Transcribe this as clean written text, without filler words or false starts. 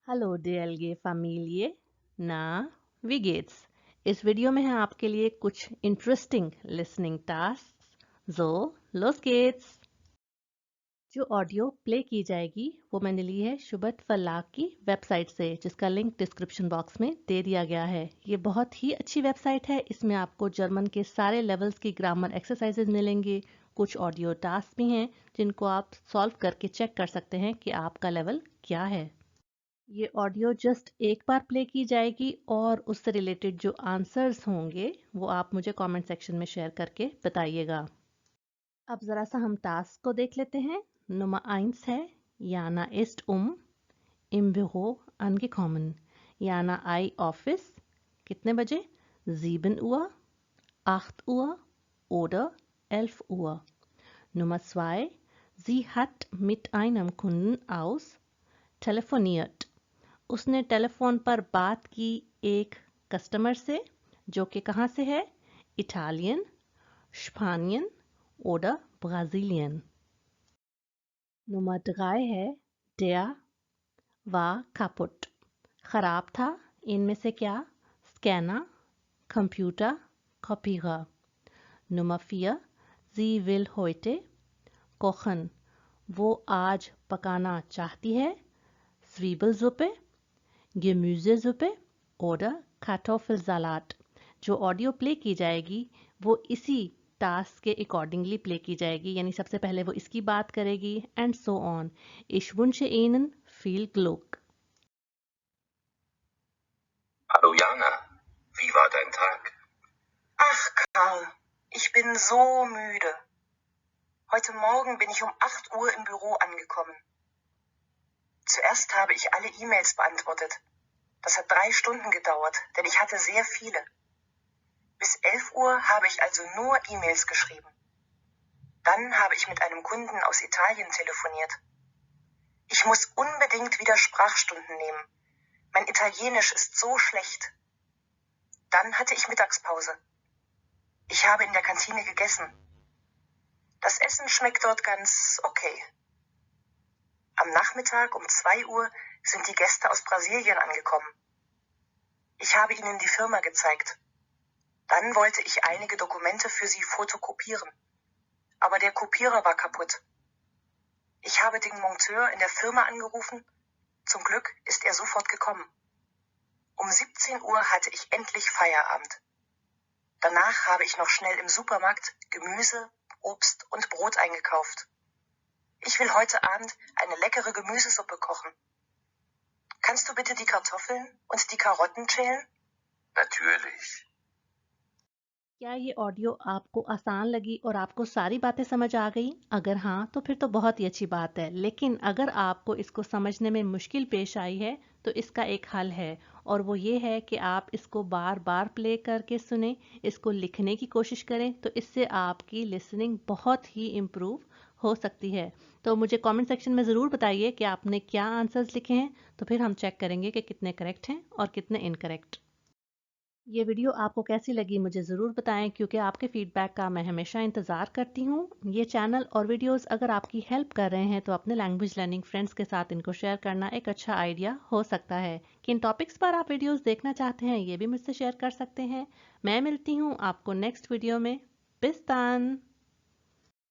Hallo DLG Familie, na, wie geht's? इस video में है आपके लिए कुछ interesting listening task. So, los geht's! जो ऑडियो प्ले की जाएगी वो मैंने ली है शुबत फलाक की वेबसाइट से, जिसका लिंक डिस्क्रिप्शन बॉक्स में दे दिया गया है। ये बहुत ही अच्छी वेबसाइट है। इसमें आपको जर्मन के सारे लेवल्स की ग्रामर एक्सरसाइजेज मिलेंगे। कुछ ऑडियो टास्क भी हैं जिनको आप सॉल्व करके चेक कर सकते हैं कि आपका लेवल क्या है। ये ऑडियो जस्ट एक बार प्ले की जाएगी और उससे रिलेटेड जो आंसर्स होंगे वो आप मुझे कमेंट सेक्शन में शेयर करके बताइएगा। अब ज़रा सा हम टास्क को देख लेते हैं। नंबर 1 है Jana ist im Büro angekommen. Jana आई ऑफिस कितने बजे? 7 Uhr, 8 Uhr oder 11 Uhr. Nummer 2. Sie hat mit einem Kunden aus telefoniert. उसने टेलीफोन पर बात की एक कस्टमर से, जो कि कहाँ से है? Italian, Spanian oder Brazilian. Number 3 है der war kaputt. खराब था। इनमें से क्या? Scanner, computer, Kopierer. Nummer 4. Sie will heute kochen. वो आज पकाना चाहती है। Zwiebelsuppe, Gemüsesuppe oder Kartoffelsalat। जो ऑडियो प्ले की जाएगी वो इसी टास्क के अकॉर्डिंगली प्ले की जाएगी, यानी सबसे पहले वो इसकी बात करेगी and so on. Ich wünsche Ihnen viel Glück। Hallo Jana, wie war dein Tag? Ach kaum, ich bin so müde. Heute Morgen bin ich um 8 Uhr im Büro angekommen. Zuerst habe ich alle E-Mails beantwortet. Das hat 3 Stunden gedauert, denn ich hatte sehr viele. Bis 11 Uhr habe ich also nur E-Mails geschrieben. Dann habe ich mit einem Kunden aus Italien telefoniert. Ich muss unbedingt wieder Sprachstunden nehmen. Mein Italienisch ist so schlecht. Dann hatte ich Mittagspause. Ich habe in der Kantine gegessen. Das Essen schmeckt dort ganz okay. Am Nachmittag um 2 Uhr sind die Gäste aus Brasilien angekommen. Ich habe ihnen die Firma gezeigt. Dann wollte ich einige Dokumente für sie fotokopieren. Aber der Kopierer war kaputt. Ich habe den Monteur in der Firma angerufen. Zum Glück ist er sofort gekommen. Um 17 Uhr hatte ich endlich Feierabend. Danach habe ich noch schnell im Supermarkt Gemüse, Obst und Brot eingekauft. Ich will heute Abend eine leckere Gemüsesuppe kochen. Kannst du bitte die Kartoffeln und die Karotten schälen? Natürlich. क्या ये audio आपको आसान लगी और आपको सारी बातें समझ आ गई? अगर हाँ तो फिर तो बहुत ही अच्छी बात है। लेकिन अगर आपको इसको समझने में मुश्किल पेश आई है तो इसका एक हल है, और वो ये है कि आप इसको बार बार प्ले करके सुने, इसको लिखने की कोशिश करें, तो इससे आपकी लिसनिंग बहुत ही इम्प्रूव हो सकती है। तो मुझे कमेंट सेक्शन में ज़रूर बताइए कि आपने क्या आंसर्स लिखे हैं, तो फिर हम चेक करेंगे कि कितने करेक्ट हैं और कितने इनकरेक्ट। ये वीडियो आपको कैसी लगी मुझे ज़रूर बताएं, क्योंकि आपके फीडबैक का मैं हमेशा इंतज़ार करती हूँ। ये चैनल और वीडियोस अगर आपकी हेल्प कर रहे हैं तो अपने लैंग्वेज लर्निंग फ्रेंड्स के साथ इनको शेयर करना एक अच्छा आइडिया हो सकता है। किन टॉपिक्स पर आप वीडियोस देखना चाहते हैं ये भी मुझसे शेयर कर सकते हैं। मैं मिलती हूँ आपको नेक्स्ट वीडियो में। बिस dann!